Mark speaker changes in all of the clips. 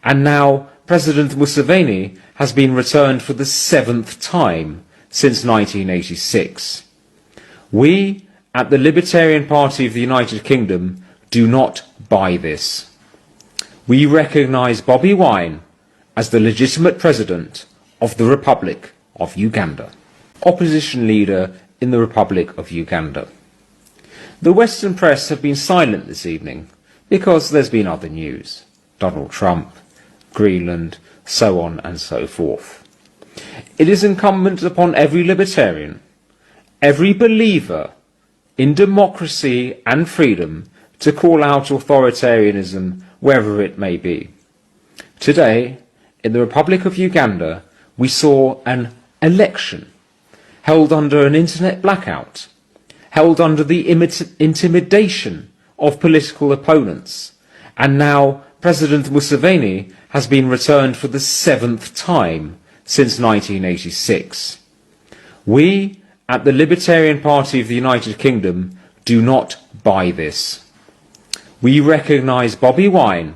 Speaker 1: And now President Museveni has been returned for the 7th time since 1986. We, at the Libertarian Party of the United Kingdom, do not buy this. We recognise Bobiwine as the legitimate president of the Republic of Uganda, opposition leader in the Republic of Uganda. The Western press have been silent this evening because there's been other news. Donald Trump, Greenland, so on and so forth. It is incumbent upon every libertarian, every believer in democracy and freedom to call out authoritarianism wherever it may be. Today, in the Republic of Uganda, we saw an election held under an internet blackout, held under the intimidation of political opponents, and now President Museveni has been returned for the 7th time since 1986. We, at the Libertarian Party of the United Kingdom, do not buy this. We recognise Bobiwine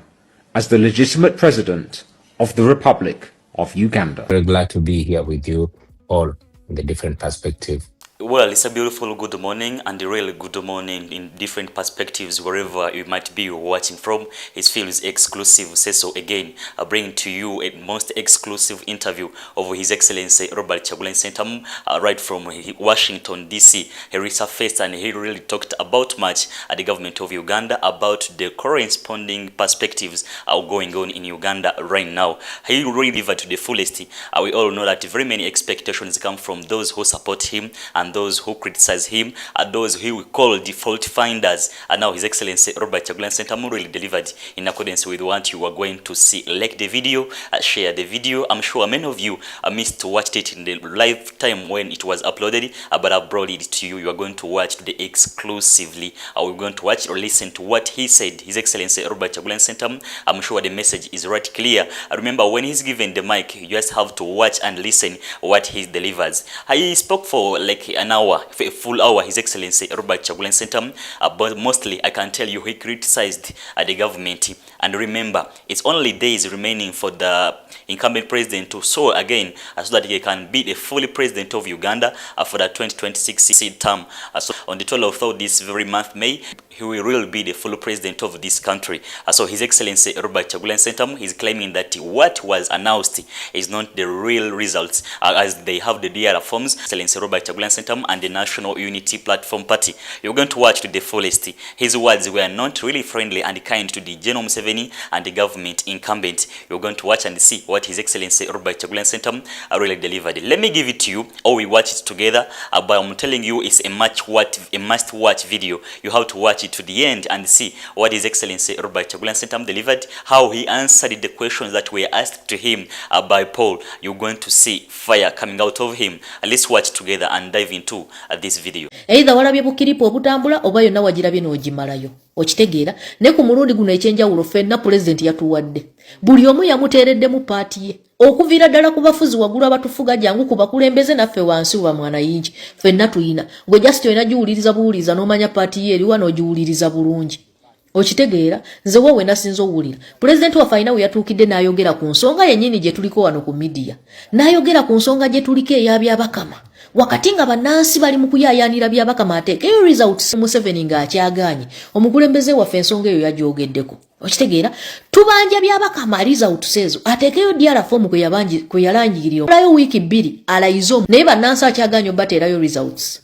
Speaker 1: as the legitimate president of the Republic of Uganda.
Speaker 2: Very glad to be here with you all in the different perspective.
Speaker 3: Well, it's a beautiful good morning and a really good morning in different perspectives wherever you might be watching from. It feels exclusive. Say so again. I bring to you a most exclusive interview of His Excellency Robert Kyagulanyi Ssentamu right from Washington, D.C. He resurfaced and he really talked about much at the government of Uganda about the corresponding perspectives going on in Uganda right now. He really delivered to the fullest. We all know that very many expectations come from those who support him and those who criticize him, and those who we call default finders. And now His Excellency Robert Kyagulanyi Ssentamu really delivered in accordance with what you are going to see. Like the video, share the video. I'm sure many of you missed to watch it in the live time when it was uploaded, but I've brought it to you. You are going to watch today exclusively. We're going to watch or listen to what he said. His Excellency Robert Kyagulanyi Ssentamu. I'm sure the message is right clear. Remember, when he's given the mic, you just have to watch and listen what he delivers. He spoke for like an hour, for a full hour, His Excellency Robert Kyagulanyi Ssentamu, but mostly I can tell you he criticized the government. And remember, it's only days remaining for the incumbent president to soar again so that he can be the fully president of Uganda for the 2026 term. So on the 12th of this very month, May, he will really be the full president of this country. So His Excellency Robert Kyagulanyi Ssentamu is claiming that what was announced is not the real results, as they have the DR forms, Excellency Robert Kyagulanyi Ssentamu and the National Unity Platform Party. You're going to watch to the fullest. His words were not really friendly and kind to the General Museveni and the government incumbent. You're going to watch and see what His Excellency Robert Kyagulanyi Ssentamu really delivered. Let me give it to you, or we watch it together, but I'm telling you it's a must-watch video. You have to watch it to the end and see what His Excellency Robert Kyagulanyi Ssentamu delivered, how he answered the questions that were asked to him by Paul. You're going to see fire coming out of him. Let's watch together and dive into this video.
Speaker 4: Either walabye bukiripo obutambula oba yonna wagirabye n'ogimalayo. Okitegeera ne ku mulundi guno ekyenjawulo ffenna president yatuwadde. Buli omu yamuteeredde mu paati ye. Okuviira ddala ku bafuzi waggulu abatufuga jangu ku bakulembeze naffe wansi wa mwanayingi. Ffenna tuyina. Gwe just oyina giwuliriza buwuliriza n'omanya paati ye eriwa n'ogiwuliriza bulungi. Okitegeera nze wowe nasinzo owulira. President wa faina yatuukidde n'ayogera ku nsonga yennyini gye tuliko wano ku media. N'ayogera ku nsonga gye tuliko ey'abyabakama. Wakati nga bannansi bali mu kuyaayaanira byabakama ateekeyo results Museveni ng'akyagaanye. Omukulembeze waffe ensonga eyo yagyogeddeko. Okitegeera tubanja byabakama results ezo ateekeyo DR form kwe yalangirira. Olayo wiiki 2 alayizo naye bannansi akyagaanye obateerayo results.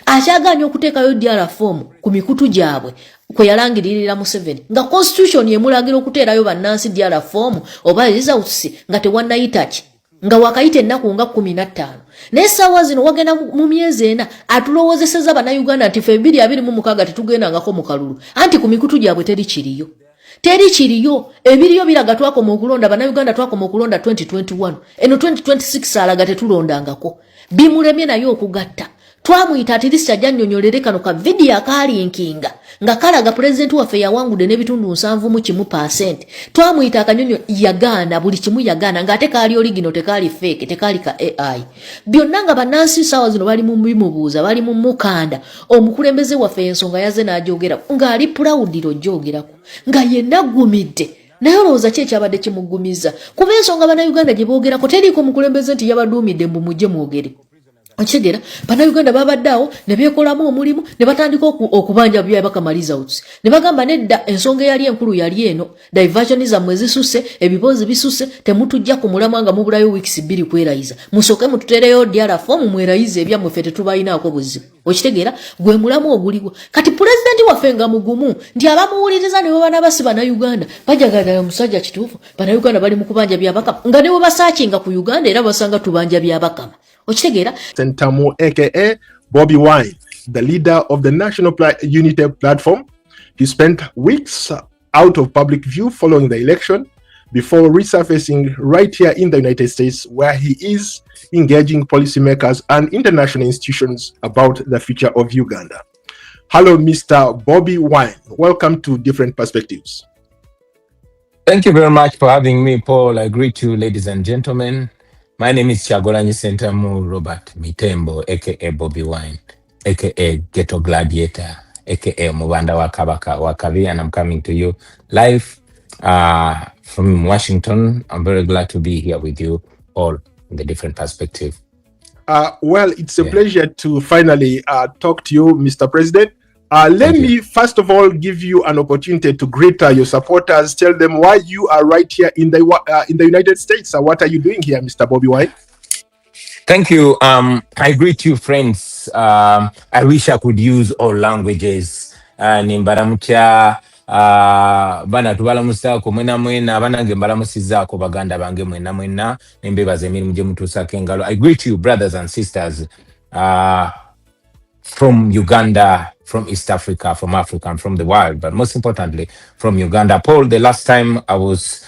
Speaker 4: Akyagaanye okuteekayo DR form ku mikutu gyabwe kwe yalangiririra Museveni. Nga constitution yemulagira okuteerayo bannansi DR form oba results nga tewannayitaki. Nga wakayite ennaku nga 15. N'essaawa zino wagenda mu myezi ena atulowoozeseza bannayuganda nti ffe 2026 tetugendangako mu kalulu. Anti ku mikutu gyabwe teri kiriyo. Teri kiriyo. Ebiriyo biraga twakoma okulonda bannayuganda twakoma okulonda 2021. Eno 2026 alaga tetulondangako. Bimulemye nayo okugatta. Twamuyita atirisi ajanyonyolere kano ka video akalinkinga nga kalaga president waffe yawangudde n'ebitundu 7%. Twamuyita akanyonyo yagaana buli kimu yagaana ng'ate kaali original tekaali fake tekaali ka AI. Byonna nga bannansi ssaawa zino bali mu bimubuuza bali mu mukanda. Omukulembeze waffe ensonga yaze n'agyogera ng'ali proud ogyogerako nga yenna gumidde naye olowooza ki ekyabadde kimuggumiza kuba ensonga bannayuganda gye boogerako teriiko mukulembeze nti yabaduumidde mbu mujje mwogere okitegeera bannayuganda babadde awo ne beekolamu omulimu ne batandika okubanja byabakamaliza uti ne bagamba nedda ensonga eyali enkulu yali eno diversion zammwe zisuse ebibozi bisuse temutujja ku mulamwa nga mubulayo wiikisi 2 kwerayiza musooke mututereyo diarafomu mwerayiza ebyammwe ffe tetubalinaako buzibu okitegeera gwe mulamu oguliwo kati pulezidenti waffe nga mugumu nti abamuwuliriza ne bwe banabasi bannayuganda bajagala omusajja kituufu bannayuganda bali mu kubanja byabakama nga ne bwe basaakinga ku uganda era basanga tubanja byabakama okitegeera
Speaker 5: Sentamu aka Bobiwine, the leader of the National Unity Platform. He spent weeks out of public view following the election before resurfacing right here in the United States, where he is engaging policymakers and international institutions about the future of Uganda. Hello, Mr. Bobiwine. Welcome to Different Perspectives.
Speaker 2: Thank you very much for having me, Paul. I greet you, ladies and gentlemen. My name is Chagolanyi Sentamu Robert Mitembo, aka Bobiwine, aka Ghetto Gladiator, aka Mubanda Wakabaka Wakabi, and I'm coming to you live from Washington. I'm very glad to be here with you all in the different perspective.
Speaker 5: Well, it's a pleasure to finally talk to you, Mr. President. Let me first of all give you an opportunity to greet your supporters. Tell them why you are right here in the United States. What are you doing here, Mr. Bobiwine?
Speaker 2: Thank you. I greet you, friends. I wish I could use all languages. Nimbaramucha bana tubalamusako mwena mwena banange mbalamusizako baganda bange mwena mwena nembebaze emirimu gye mutuusako engalo. I greet you, brothers and sisters. From Uganda, from East Africa, from Africa, and from the world, but most importantly, from Uganda. Paul, the last time I was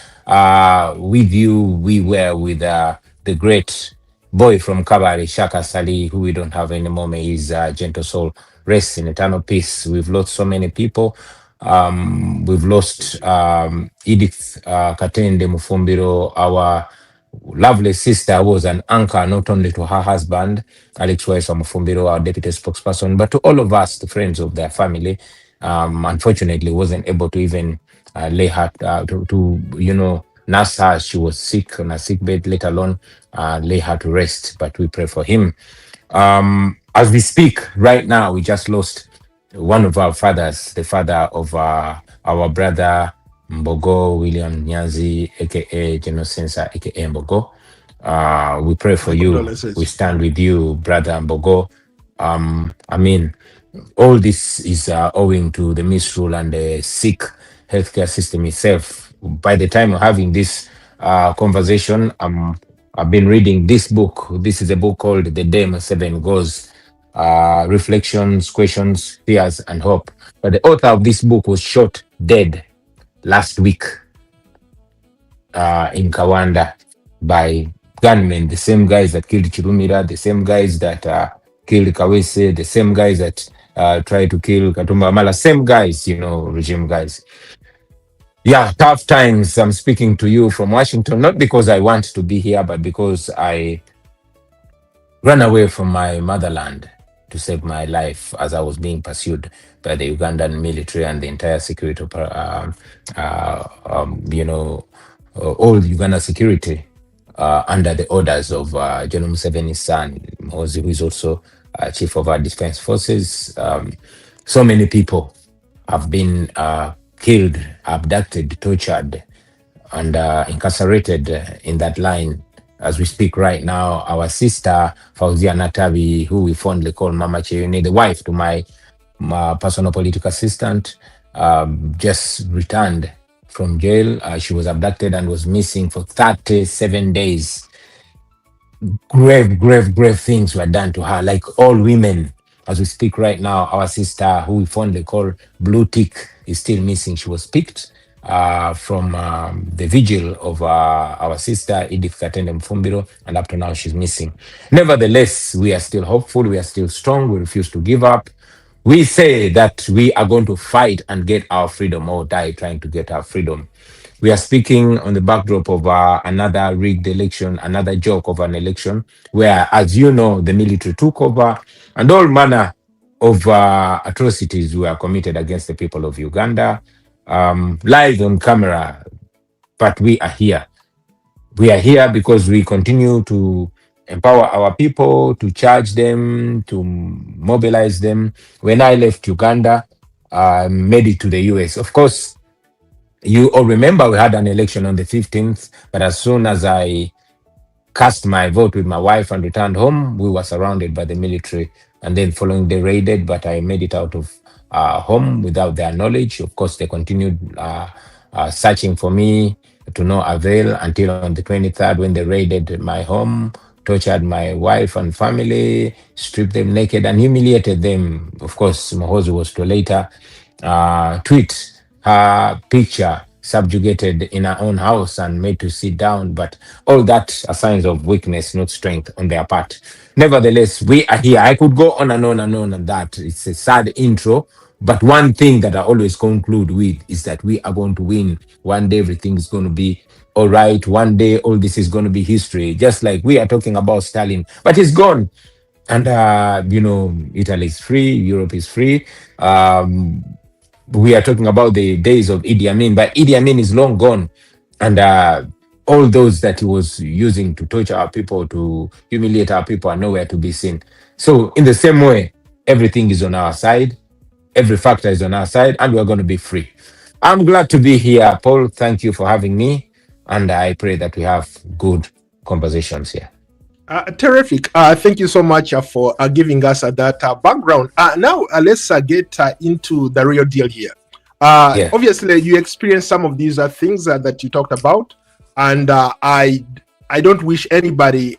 Speaker 2: with you, we were with the great boy from Kabari, Shaka Sali, who we don't have anymore. May his gentle soul rest in eternal peace. We've lost so many people. We've lost Edith Katende Mufumbiro, our lovely sister, was an anchor not only to her husband, Alex Wise Mufumbiro, our deputy spokesperson, but to all of us, the friends of their family. Unfortunately, wasn't able to even lay her to nurse her. She was sick on a sick bed, let alone lay her to rest. But we pray for him. As we speak right now, we just lost one of our fathers, the father of our brother Mbogo William Nyanzi, aka General Sensa, aka Mbogo. We pray for you. We stand with you, brother Mbogo. I mean, all this is owing to the misrule and the sick healthcare system itself. By the time of having this conversation, I've been reading this book. This is a book called The Day 7 Goes. Reflections, questions, fears, and hope. But the author of this book was shot dead last week in Kawanda by gunmen, the same guys that killed Chirumira, the same guys that killed Kawese, the same guys that tried to kill Katumba Amala, same guys, regime guys. Yeah, tough times. I'm speaking to you from Washington, not because I want to be here, but because I ran away from my motherland to save my life as I was being pursued by the Ugandan military and the entire security, all Uganda security under the orders of General Museveni's son, who is also chief of our defense forces. So many people have been killed, abducted, tortured, and incarcerated in that line. As we speak right now, our sister, Fauzia Natabi, who we fondly call Mama Cheyune, the wife to my personal political assistant, just returned from jail. She was abducted and was missing for 37 days. Grave things were done to her, like all women. As we speak right now, our sister, who we fondly call Blue Tick, is still missing. She was picked from the vigil of our sister Edith Katende Mfumbiro, and up to now she's missing. Nevertheless, we are still hopeful, we are still strong, we refuse to give up. We say that we are going to fight and get our freedom, or die trying to get our freedom. We are speaking on the backdrop of another rigged election, another joke of an election, where, as you know, the military took over and all manner of atrocities were committed against the people of Uganda. Live on camera, but we are here. We are here because we continue to empower our people, to charge them, to mobilize them. When I left Uganda, I made it to the US. Of course, you all remember we had an election on the 15th, but as soon as I cast my vote with my wife and returned home, we were surrounded by the military. And then following they raided, but I made it out of home without their knowledge. Of course, they continued searching for me to no avail until on the 23rd when they raided my home, tortured my wife and family, stripped them naked and humiliated them. Of course, Mohozi was to later tweet her picture subjugated in her own house and made to sit down. But all that are signs of weakness, not strength on their part. Nevertheless, we are here. I could go on and on and on and that. It's a sad intro. But one thing that I always conclude with is that we are going to win. One day everything is going to be all right. One day all this is going to be history. Just like we are talking about Stalin, but he's gone. And, Italy is free, Europe is free. We are talking about the days of Idi Amin, but Idi Amin is long gone. And all those that he was using to torture our people, to humiliate our people are nowhere to be seen. So in the same way, everything is on our side. Every factor is on our side, and we're going to be free. I'm glad to be here, Paul. Thank you for having me. And I pray that we have good conversations here.
Speaker 5: Terrific. Thank you so much for giving us that background. Now, let's get into the real deal here.
Speaker 2: Yeah.
Speaker 5: Obviously, you experienced some of these things that you talked about, and I don't wish anybody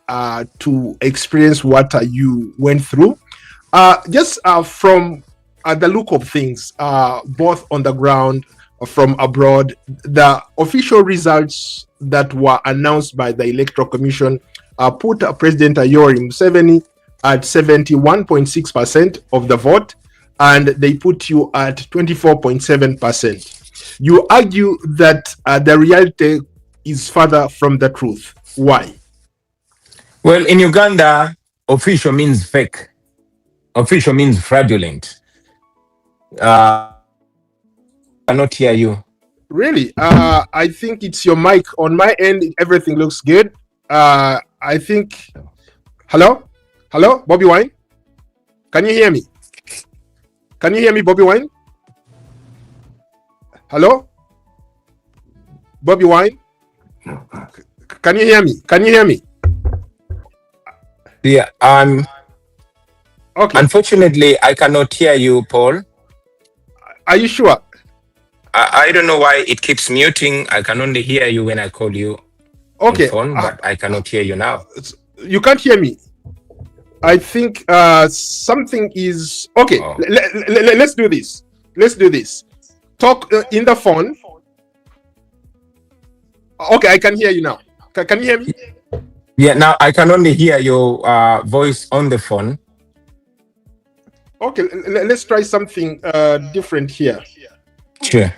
Speaker 5: to experience what you went through. Just from the look of things, both on the ground, from abroad, the official results that were announced by the Electoral Commission put President Yoweri Museveni at 71.6% of the vote, and they put you at 24.7%. You argue that the reality is further from the truth. Why?
Speaker 2: Well, in Uganda, official means fake. Official means fraudulent. I cannot hear you.
Speaker 5: Really? I think it's your mic. On my end, everything looks good. I think. Hello, Bobiwine. Can you hear me? Can you hear me, Bobiwine? Hello, Bobiwine. Can you hear me? Can you hear me?
Speaker 2: Yeah.
Speaker 5: Okay.
Speaker 2: Unfortunately, I cannot hear you, Paul.
Speaker 5: Are you sure?
Speaker 2: I don't know why it keeps muting. I can only hear you when I call you.
Speaker 5: Okay.
Speaker 2: On phone, but I cannot hear you now.
Speaker 5: You can't hear me. I think something is okay.
Speaker 2: Oh.
Speaker 5: Let's do this. Let's do this. Talk in the phone. Okay, I can hear you now. Can you hear me?
Speaker 2: Yeah, now I can only hear your voice on the phone.
Speaker 5: Okay, let's try something different here.
Speaker 2: Sure.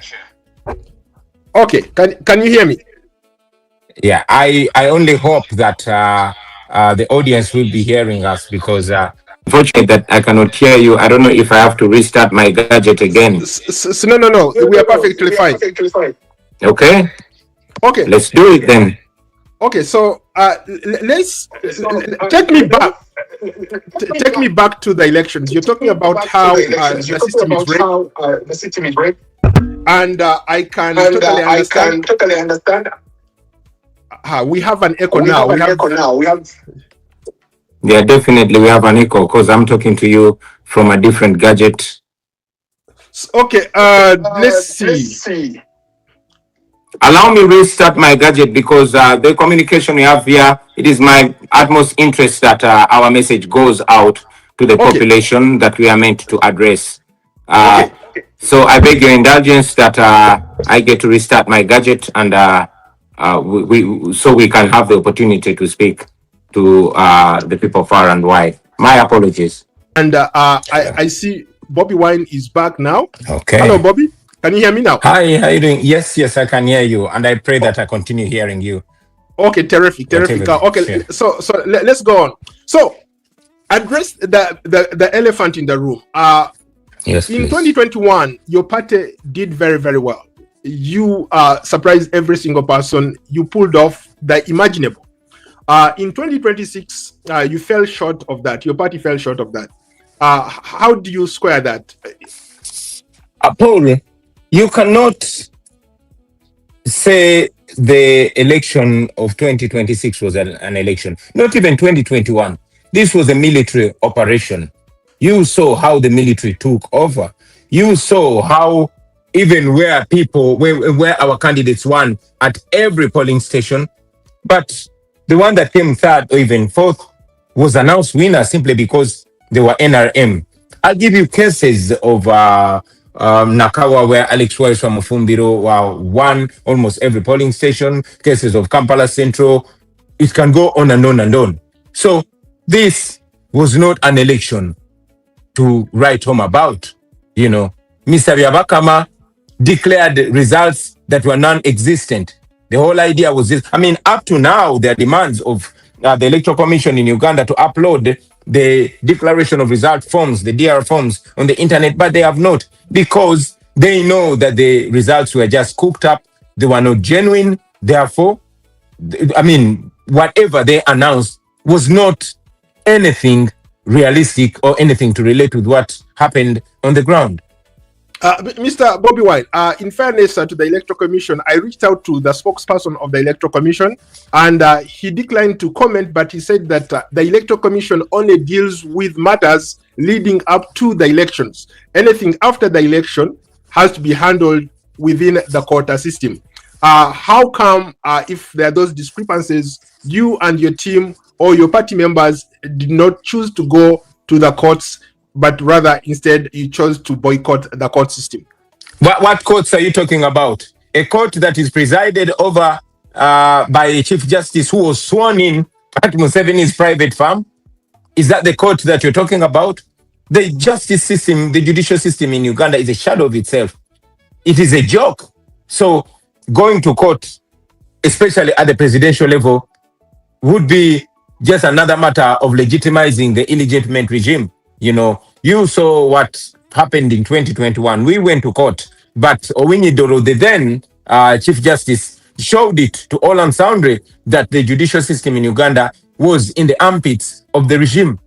Speaker 5: Okay, can you hear me?
Speaker 2: Yeah, I only hope that the audience will be hearing us because unfortunately that I cannot hear you. I don't know if I have to restart my gadget again.
Speaker 5: No. We are perfectly fine.
Speaker 2: Okay.
Speaker 5: Okay.
Speaker 2: Let's do it then.
Speaker 5: Okay, so let's take me back. Take me back to the elections. You're talking about how the system is rigged. And I can totally understand. We have an echo now.
Speaker 2: Yeah, definitely we have an echo because I'm talking to you from a different gadget.
Speaker 5: Okay, let's see.
Speaker 2: Allow me restart my gadget because the communication we have here, it is my utmost interest that our message goes out to the population that we are meant to address. So I beg your indulgence that I get to restart my gadget and so we can have the opportunity to speak to the people far and wide. My apologies.
Speaker 5: And I see Bobiwine is back now.
Speaker 2: Okay.
Speaker 5: Hello, Bobby. Can you hear me now?
Speaker 2: Hi, how are you doing? Yes, I can hear you, and I pray that I continue hearing you.
Speaker 5: Okay, terrific. Okay, sure. So let's go on. So address the elephant in the room.
Speaker 2: Yes,
Speaker 5: in
Speaker 2: please.
Speaker 5: 2021, your party did very, very well. you surprised every single person. You pulled off the imaginable. In 2026, you fell short of that. Your party fell short of that. How do you square that?
Speaker 2: Paul, you cannot say the election of 2026 was an election. Not even 2021. This was a military operation. You saw how the military took over. You saw how even where our candidates won at every polling station, but the one that came third or even fourth was announced winner simply because they were NRM. I'll give you cases of Nakawa, where Alex Wise from Mufumbiro won almost every polling station, cases of Kampala Central. It can go on and on and on. So this was not an election to write home about. You know, Mr. Byabakama declared results that were non-existent. The whole idea was this. I mean, up to now, there are demands of the Electoral Commission in Uganda to upload the declaration of result forms, the DR forms, on the internet, but they have not, because they know that the results were just cooked up. They were not genuine. Therefore, I mean, whatever they announced was not anything realistic or anything to relate with what happened on the ground.
Speaker 5: Mr. Bobiwine, in fairness to the Electoral Commission, I reached out to the spokesperson of the Electoral Commission, and he declined to comment, but he said that the Electoral Commission only deals with matters leading up to the elections. Anything after the election has to be handled within the quota system. How come, if there are those discrepancies, you and your team or your party members did not choose to go to the courts, but rather instead you chose to boycott the court system?
Speaker 2: What courts are you talking about? A court that is presided over by a Chief Justice who was sworn in at Museveni's private farm? Is that the court that you're talking about? The justice system, the judicial system in Uganda is a shadow of itself. It is a joke. So going to court, especially at the presidential level, would be just another matter of legitimizing the illegitimate regime. You know, you saw what happened in 2021. We went to court, but Owinyi Doro, the then Chief Justice, showed it to all and sundry that the judicial system in Uganda was in the armpits of the regime.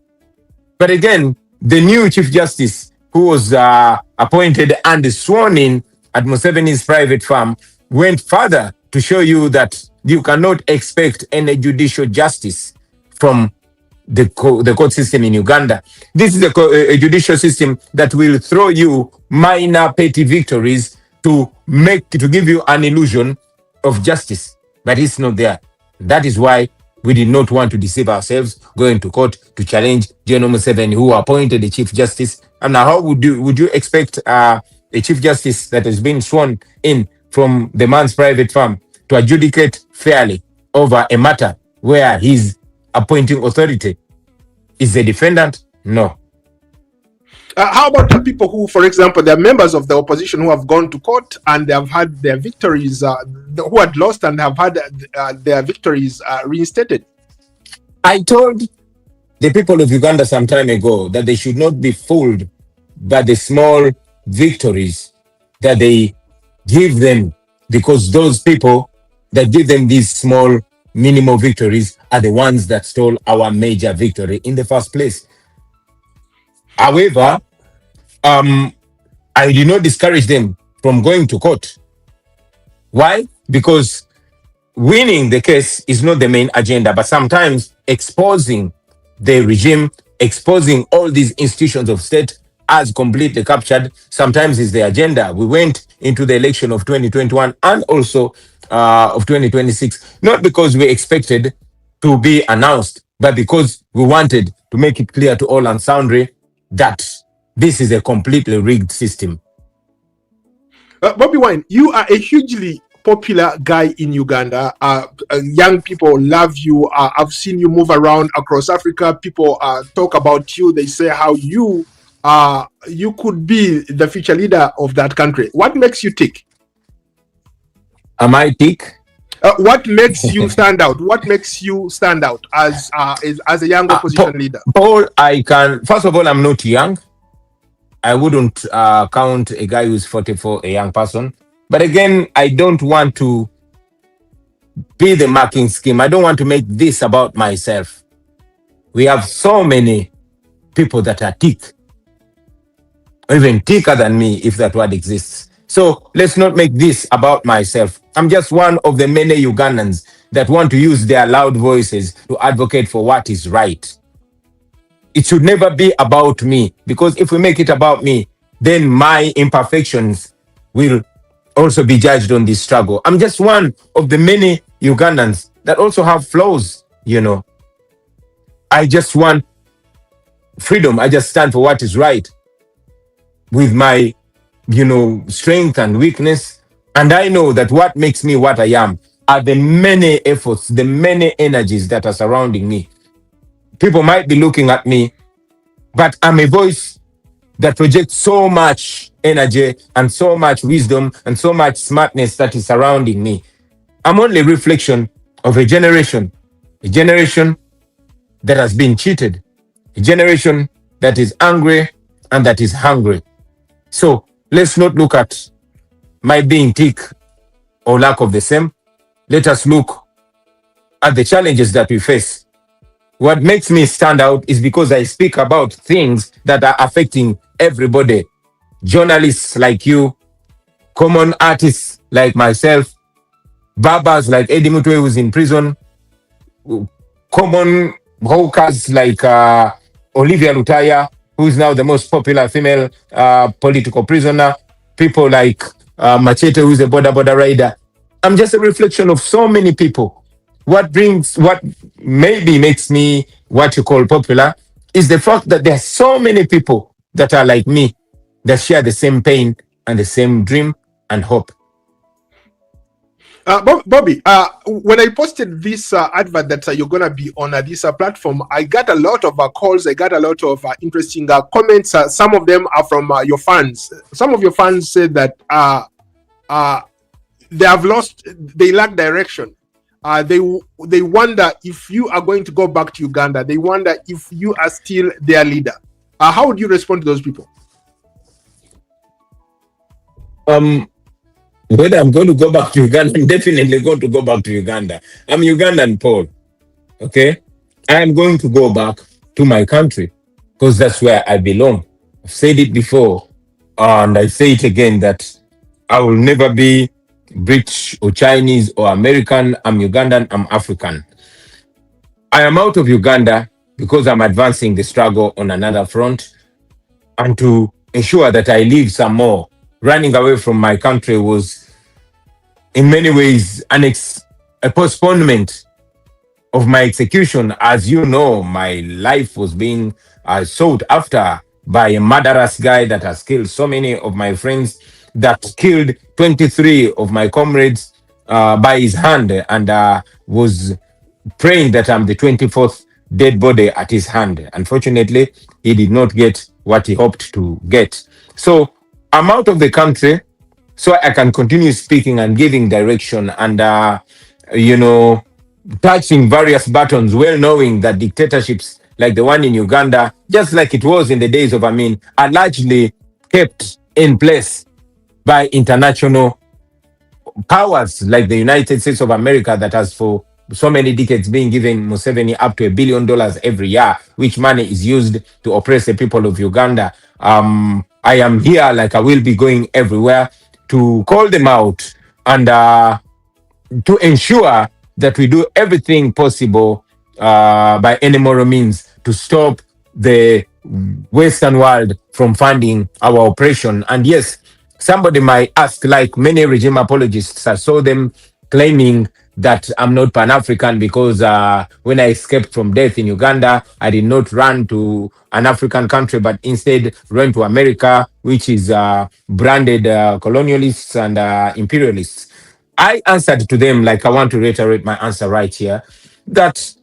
Speaker 2: But again, the new Chief Justice, who was appointed and sworn in at Museveni's private farm, went further to show you that you cannot expect any judicial justice from the court system in Uganda. This is a judicial system that will throw you minor petty victories to give you an illusion of justice, but it's not there. That is why we did not want to deceive ourselves going to court to challenge General Museveni, who appointed the Chief Justice. And now, how would you expect a Chief Justice that has been sworn in from the man's private farm to adjudicate fairly over a matter where he's appointing authority? Is the defendant? No.
Speaker 5: How about the people who, for example, they're members of the opposition who have gone to court and they have had their victories, who had lost and have had their victories reinstated?
Speaker 2: I told the people of Uganda some time ago that they should not be fooled by the small victories that they give them, because those people that give them these small minimal victories are the ones that stole our major victory in the first place. However, I did not discourage them from going to court. Why? Because winning the case is not the main agenda, but sometimes exposing the regime, exposing all these institutions of state as completely captured, sometimes is the agenda. We went into the election of 2021 and also of 2026, not because we expected to be announced, but because we wanted to make it clear to all and sundry that this is a completely rigged system.
Speaker 5: Bobiwine, you are a hugely popular guy in Uganda. Young people love you. I've seen you move around across Africa. People talk about you. They say how you could be the future leader of that country. What makes you tick?
Speaker 2: Am I tick?
Speaker 5: What makes you stand out? What makes you stand out as a young opposition leader?
Speaker 2: Paul, first of all, I'm not young. I wouldn't count a guy who's 44 a young person, But again, I don't want to be the marking scheme. I don't want to make this about myself. We have so many people that are thick, or even thicker than me, if that word exists. So let's not make this about myself. I'm just one of the many Ugandans that want to use their loud voices to advocate for what is right. It should never be about me, because if we make it about me, then my imperfections will also be judged on this struggle. I'm just one of the many Ugandans that also have flaws, I just want freedom. I just stand for what is right with my, strength and weakness. And I know that what makes me what I am are the many efforts, the many energies that are surrounding me. People might be looking at me, but I'm a voice that projects so much energy and so much wisdom and so much smartness that is surrounding me. I'm only a reflection of a generation that has been cheated, a generation that is angry and that is hungry. So let's not look at my being thick or lack of the same. Let us look at the challenges that we face. What makes me stand out is because I speak about things that are affecting everybody. Journalists like you, common artists like myself, barbers like Eddie Mutwe, who's in prison, common hawkers like Olivia Lutaya, who is now the most popular female political prisoner, people like Machete, who's a border rider. I'm just a reflection of so many people. What maybe makes me what you call popular is the fact that there are so many people that are like me, that share the same pain and the same dream and hope.
Speaker 5: Bobby, when I posted this advert that you're going to be on this platform, I got a lot of calls. I got a lot of interesting comments. Some of them are from your fans. Some of your fans said that they lack direction. They wonder if you are going to go back to Uganda. They wonder if you are still their leader. How would you respond to those people?
Speaker 2: Whether I'm going to go back to Uganda, I'm definitely going to go back to Uganda. I'm Ugandan, Paul. Okay? I am going to go back to my country because that's where I belong. I've said it before, and I say it again, that I will never be British or Chinese or American. I'm Ugandan, I'm African. I am out of Uganda because I'm advancing the struggle on another front, and to ensure that I live some more. Running away from my country was, in many ways, a postponement of my execution. As you know, my life was being sought after by a murderous guy that has killed so many of my friends, that killed 23 of my comrades by his hand, and was praying that I'm the 24th dead body at his hand. Unfortunately, he did not get what he hoped to get. So I'm out of the country so I can continue speaking and giving direction and, touching various buttons, well knowing that dictatorships like the one in Uganda, just like it was in the days of Amin, are largely kept in place by international powers like the United States of America, that has for so many decades been giving Museveni up to $1 billion every year, which money is used to oppress the people of Uganda. I am here, like I will be going everywhere, to call them out and to ensure that we do everything possible by any moral means to stop the Western world from funding our oppression. And yes, somebody might ask, like many regime apologists, I saw them claiming that I'm not Pan-African because when I escaped from death in Uganda, I did not run to an African country, but instead ran to America, which is branded colonialists and imperialists. I answered to them, like I want to reiterate my answer right here, that,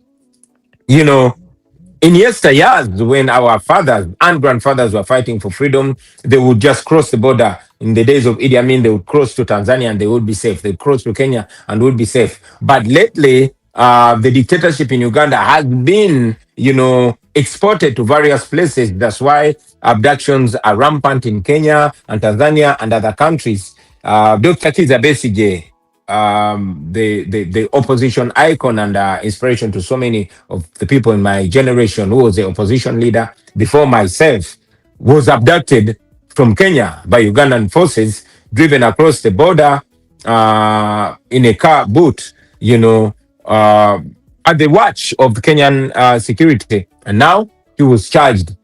Speaker 2: in yesteryears, when our fathers and grandfathers were fighting for freedom, they would just cross the border. In the days of Idi Amin, they would cross to Tanzania and they would be safe. They would cross to Kenya and would be safe. But lately, the dictatorship in Uganda has been, exported to various places. That's why abductions are rampant in Kenya and Tanzania and other countries. Dr. Kizza Besigye, the opposition icon and inspiration to so many of the people in my generation who was the opposition leader before myself, was abducted from Kenya by Ugandan forces, driven across the border in a car boot, at the watch of the Kenyan security. And now he was charged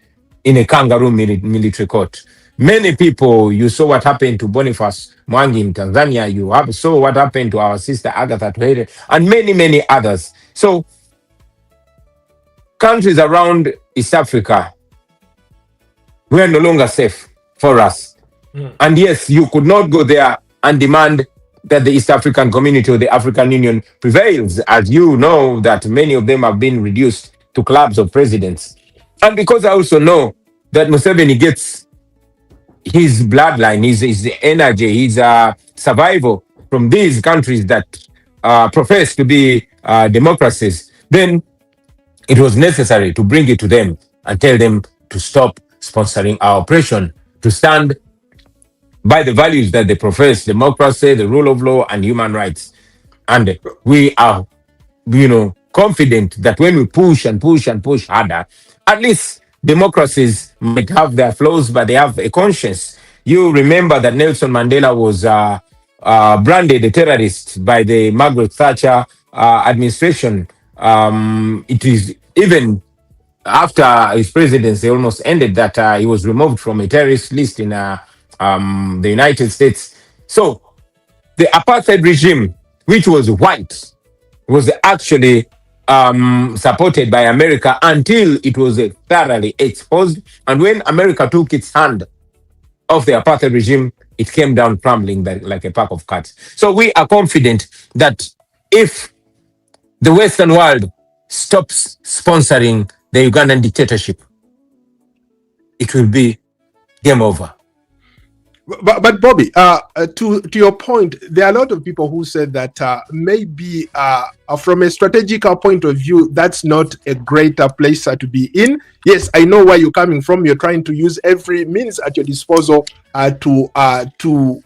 Speaker 2: in a kangaroo military court. Many people, you saw what happened to Boniface Mwangi in Tanzania, saw what happened to our sister Agatha Tuhere, and many, many others. So, countries around East Africa were no longer safe for us. And yes, you could not go there and demand that the East African community or the African Union prevails, as you know that many of them have been reduced to clubs of presidents. And because I also know that Museveni gets his bloodline, his energy, his survival from these countries that profess to be democracies, then it was necessary to bring it to them and tell them to stop sponsoring our oppression, to stand by the values that they profess: democracy, the rule of law, and human rights. And we are, confident that when we push and push and push harder, at least democracies might have their flaws, but they have a conscience. You remember that Nelson Mandela was branded a terrorist by the Margaret Thatcher administration. It is even after his presidency almost ended that he was removed from a terrorist list in the United States. So the apartheid regime, which was white, was actually supported by America until it was thoroughly exposed. And when America took its hand off the apartheid regime, it came down crumbling like a pack of cards. So we are confident that if the Western world stops sponsoring the Ugandan dictatorship, it will be game over.
Speaker 5: But Bobby, to your point, there are a lot of people who said that maybe from a strategical point of view, that's not a greater place to be in. Yes, I know where you're coming from. You're trying to use every means at your disposal to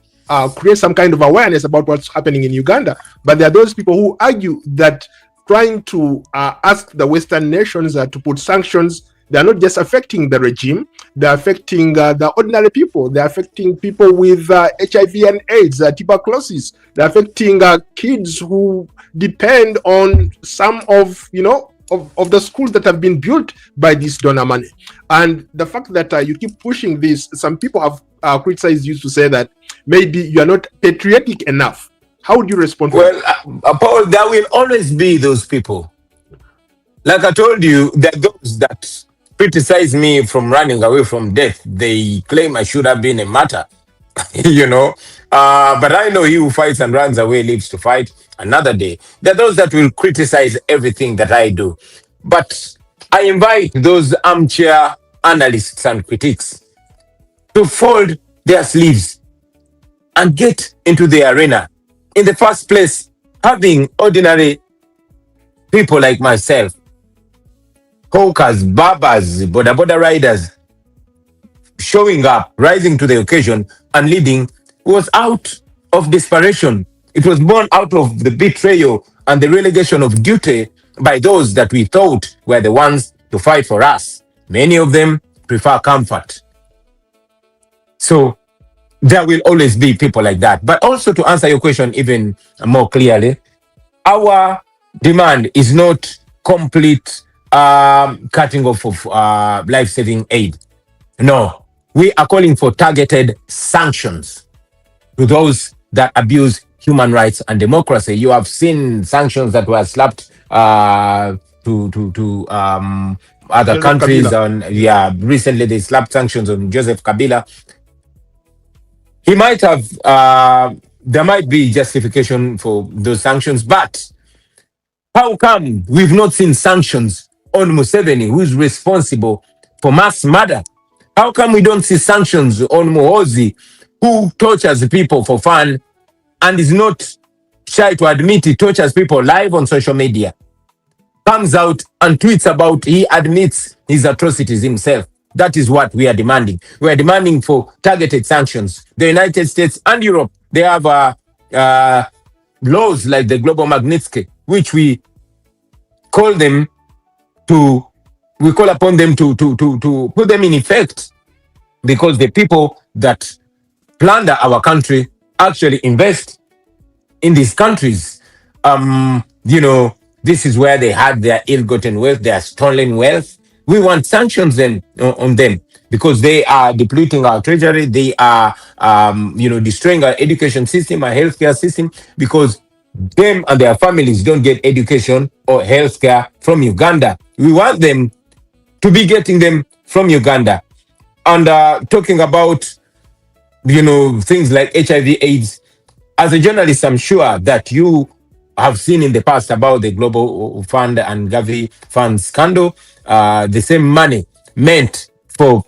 Speaker 5: create some kind of awareness about what's happening in Uganda. But there are those people who argue that trying to ask the Western nations to put sanctions, they're not just affecting the regime, they're affecting the ordinary people. They're affecting people with HIV and AIDS, tuberculosis. They're affecting kids who depend on some of the schools that have been built by this donor money. And the fact that you keep pushing this, some people have criticized you to say that maybe you are not patriotic enough. How would you respond to that?
Speaker 2: Well, Paul, there will always be those people. Like I told you, there are those that criticize me from running away from death. They claim I should have been a martyr, But I know he who fights and runs away lives to fight another day. There are those that will criticize everything that I do. But I invite those armchair analysts and critics to fold their sleeves and get into the arena. In the first place, having ordinary people like myself, hawkers, barbers, boda riders, showing up, rising to the occasion and leading was out of desperation. It was born out of the betrayal and the relegation of duty by those that we thought were the ones to fight for us. Many of them prefer comfort. So there will always be people like that. But also, to answer your question even more clearly, our demand is not complete cutting off of life-saving aid. No, we are calling for targeted sanctions to those that abuse human rights and democracy. You have seen sanctions that were slapped to other
Speaker 5: Joseph
Speaker 2: countries.
Speaker 5: Kabila.
Speaker 2: Recently they slapped sanctions on Joseph Kabila. He might have, there might be justification for those sanctions, but how come we've not seen sanctions on Museveni, who is responsible for mass murder? How come we don't see sanctions on Muhoozi, who tortures people for fun and is not shy to admit he tortures people live on social media? Comes out and tweets about, he admits his atrocities himself. That is what we are demanding. We are demanding for targeted sanctions. The United States and Europe They have laws like the Global Magnitsky, which we call upon them to put them in effect, because the people that plunder our country actually invest in these countries. This is where they had their ill-gotten wealth, their stolen wealth. We want sanctions on them, because they are depleting our treasury. They are, destroying our education system, our healthcare system, because them and their families don't get education or healthcare from Uganda. We want them to be getting them from Uganda. And talking about, things like HIV/AIDS, as a journalist, I'm sure that you have seen in the past about the Global Fund and Gavi Fund scandal. The same money meant for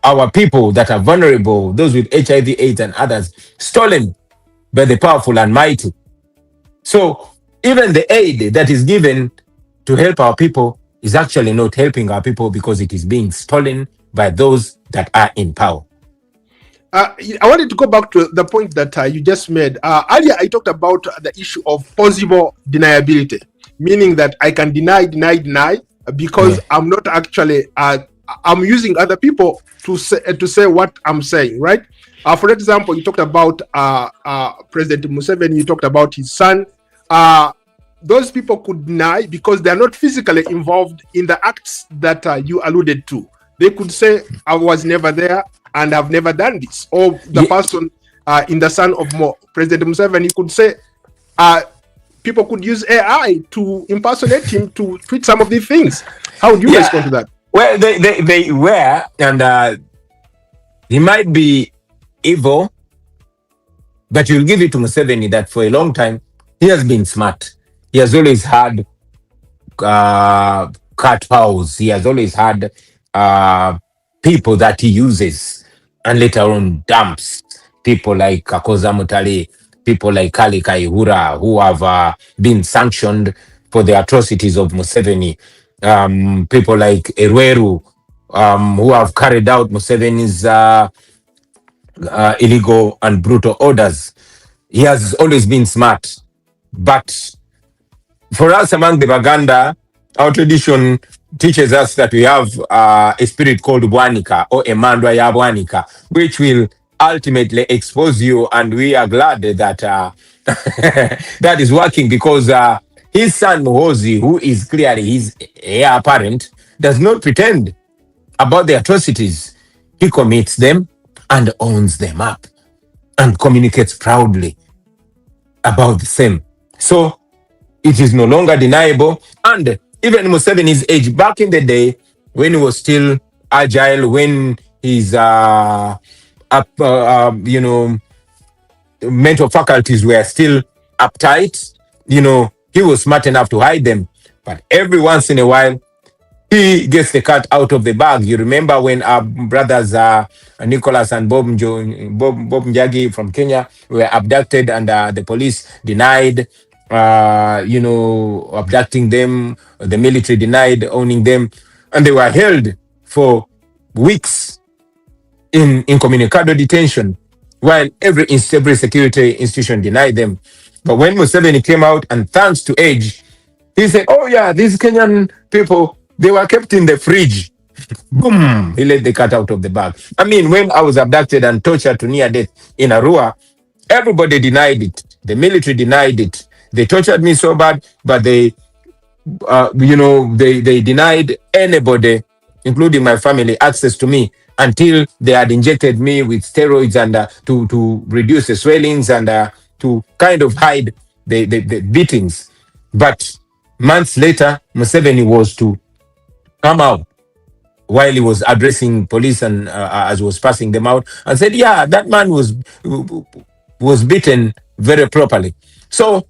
Speaker 2: our people that are vulnerable, those with HIV/AIDS and others, stolen by the powerful and mighty. So even the aid that is given to help our people is actually not helping our people, because it is being stolen by those that are in power.
Speaker 5: I wanted to go back to the point that you just made. Earlier, I talked about the issue of plausible deniability, meaning that I can deny because I'm not actually, I'm using other people to say what I'm saying, right? For example, you talked about President Museveni, you talked about his son. Those people could deny because they're not physically involved in the acts that you alluded to. They could say, I was never there and I've never done this. Or the person in the son of President Museveni could say, people could use AI to impersonate him to tweet some of these things. How would you respond to that?
Speaker 2: Well, they were, and he might be evil, but you'll give it to Museveni that for a long time, he has been smart. He has always had cat pals. He has always had people that he uses and later on dumps. People like Kakoza Mutale, people like Kale Kaihura, who have been sanctioned for the atrocities of Museveni. People like Erweru, who have carried out Museveni's illegal and brutal orders. He has always been smart. But for us among the Baganda, our tradition teaches us that we have a spirit called Bwanika, or Emandwa ya Bwanika, which will ultimately expose you, and we are glad that that is working, because his son Muhozi, who is clearly his heir apparent, does not pretend about the atrocities. He commits them and owns them up and communicates proudly about the same. So it is no longer deniable. And even Museveni's age, back in the day, when he was still agile, when his mental faculties were still uptight, he was smart enough to hide them. But every once in a while, he gets the cat out of the bag. You remember when our brothers Nicholas and Bob Njagi from Kenya were abducted, and the police denied abducting them. The military denied owning them, and they were held for weeks in incommunicado detention, while every security institution denied them. But when Museveni came out, and thanks to age, he said, oh yeah, these Kenyan people, they were kept in the fridge. Boom! He let the cat out of the bag. I mean, when I was abducted and tortured to near death in Arua, everybody denied it. The military denied it. They tortured me so bad, but they denied anybody, including my family, access to me until they had injected me with steroids and to reduce the swellings and to kind of hide the beatings. But months later, Museveni was to come out while he was addressing police and as he was passing them out, and said, yeah, that man was beaten very properly. So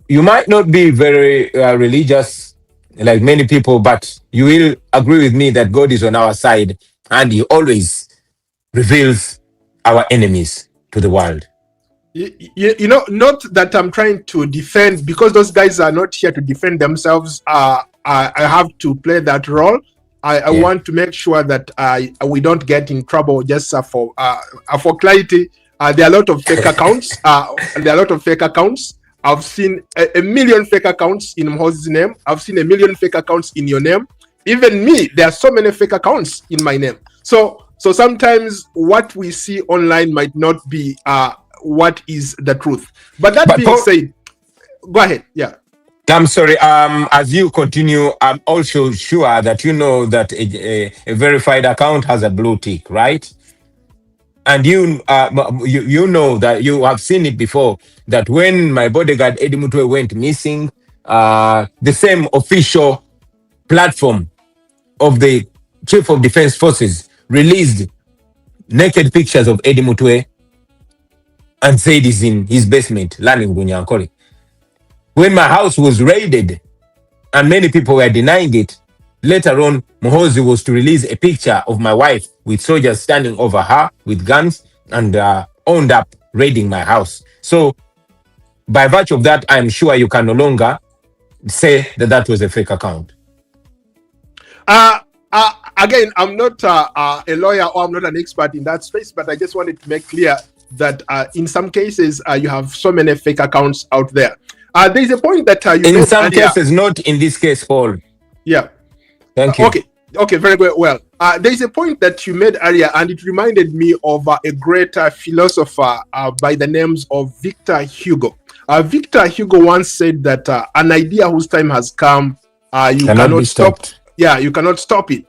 Speaker 2: you might not be very religious like many people, but you will agree with me that God is on our side, and he always reveals our enemies to the world.
Speaker 5: Not that I'm trying to defend, because those guys are not here to defend themselves. I have to play that role. I want to make sure that we don't get in trouble. Just for clarity, There are a lot of fake accounts. There are a lot of fake accounts. I've seen a million fake accounts in Mhozi's name. I've seen a million fake accounts in your name. Even me, there are so many fake accounts in my name. So sometimes what we see online might not be what is the truth. But that being said, go ahead. Yeah.
Speaker 2: I'm sorry. As you continue, I'm also sure that you know that a verified account has a blue tick, right? And you know that you have seen it before. That when my bodyguard Eddie Mutwe went missing, the same official platform of the Chief of Defense Forces released naked pictures of Eddie Mutwe and said he's in his basement, learning Bunyankole. When my house was raided, and many people were denying it, later on, Muhoozi was to release a picture of my wife with soldiers standing over her with guns and owned up raiding my house. So, by virtue of that, I'm sure you can no longer say that that was a fake account.
Speaker 5: Again, I'm not a lawyer or I'm not an expert in that space, but I just wanted to make clear that in some cases, you have so many fake accounts out there. There's a point that you
Speaker 2: in
Speaker 5: made
Speaker 2: some
Speaker 5: earlier.
Speaker 2: cases, not in this case, Paul.
Speaker 5: Yeah.
Speaker 2: Thank you.
Speaker 5: Okay, very good. Well, there's a point that you made earlier, and it reminded me of a great philosopher by the names of Victor Hugo. Victor Hugo once said that an idea whose time has come, you cannot stop. Yeah, you cannot stop it.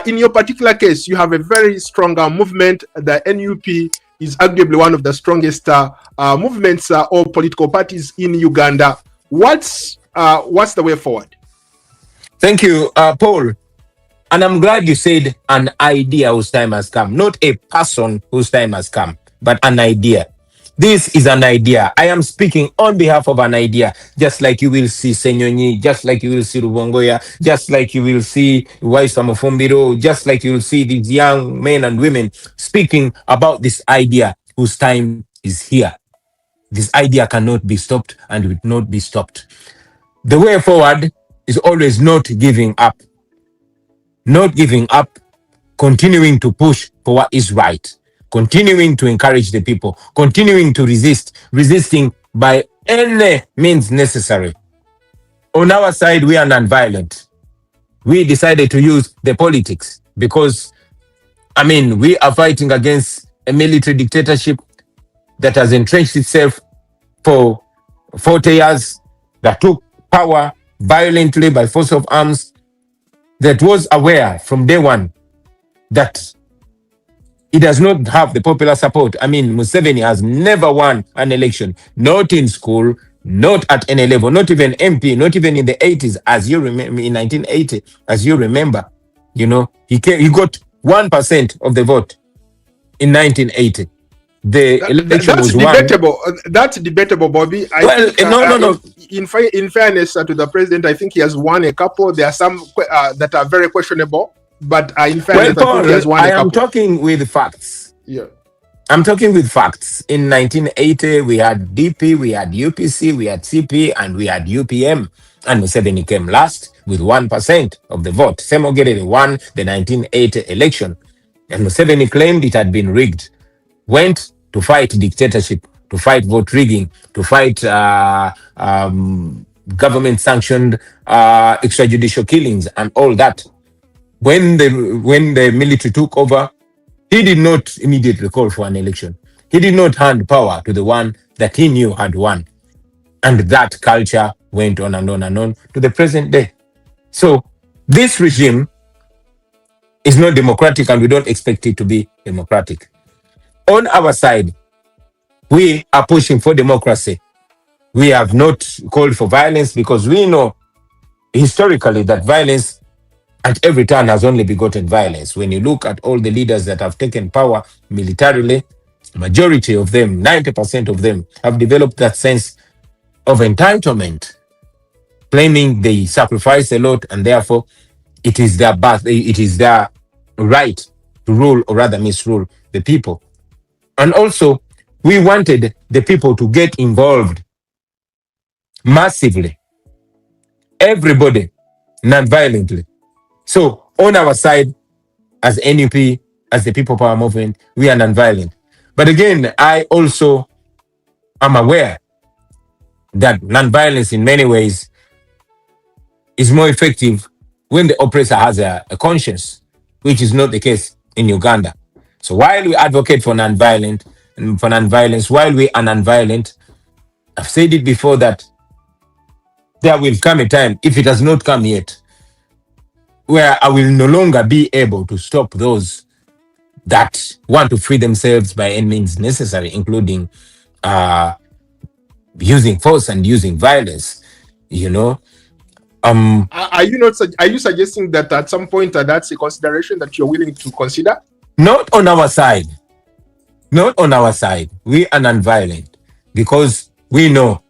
Speaker 5: In your particular case, you have a very strong movement. The NUP is arguably one of the strongest movements or political parties in Uganda. What's the way forward?
Speaker 2: Thank you, Paul. And I'm glad you said an idea whose time has come, not a person whose time has come, but an idea. This is an idea. I am speaking on behalf of an idea, just like you will see Senyonyi, just like you will see Rubongoya, just like you will see Waisa Mufumbiro, just like you will see these young men and women speaking about this idea whose time is here. This idea cannot be stopped and will not be stopped. The way forward is always not giving up. Not giving up, continuing to push for what is right, continuing to encourage the people, continuing to resisting by any means necessary. On our side, we are non-violent. We decided to use the politics because, we are fighting against a military dictatorship that has entrenched itself for 40 years, that took power violently by force of arms, that was aware from day one that it does not have the popular support. Museveni has never won an election, not in school, not at any level, not even MP, not even in the 80s, as you remember, in 1980, as you remember. He got 1% of the vote in 1980. The election was
Speaker 5: debatable. That's debatable, Bobby. No. In fairness to the president, I think he has won a couple. There are some that are very questionable, but in fairness,
Speaker 2: Paul,
Speaker 5: I think he has won a couple.
Speaker 2: I am talking with facts.
Speaker 5: Yeah.
Speaker 2: I'm talking with facts. In 1980, we had DP, we had UPC, we had CP, and we had UPM. And Museveni came last with 1% of the vote. Semogere won the 1980 election. And Museveni claimed it had been rigged. Went to fight dictatorship, to fight vote rigging, to fight government-sanctioned extrajudicial killings and all that. When the military took over, he did not immediately call for an election. He did not hand power to the one that he knew had won. And that culture went on and on and on to the present day. So this regime is not democratic and we don't expect it to be democratic. On our side, we are pushing for democracy. We have not called for violence because we know historically that violence at every turn has only begotten violence. When you look at all the leaders that have taken power militarily, majority of them, 90% of them, have developed that sense of entitlement, claiming they sacrifice a lot and therefore it is their right to rule or rather misrule the people. And also, we wanted the people to get involved massively, everybody, non-violently. So on our side, as NUP, as the People Power Movement, we are non-violent. But again, I also am aware that nonviolence in many ways is more effective when the oppressor has a conscience, which is not the case in Uganda. So while we advocate for nonviolence, while we are nonviolent, I've said it before that there will come a time, if it has not come yet, where I will no longer be able to stop those that want to free themselves by any means necessary, including using force and using violence. You know,
Speaker 5: Are you not? Are you suggesting that at some point that's a consideration that you're willing to consider?
Speaker 2: not on our side. Not on our side. We are nonviolent because we know,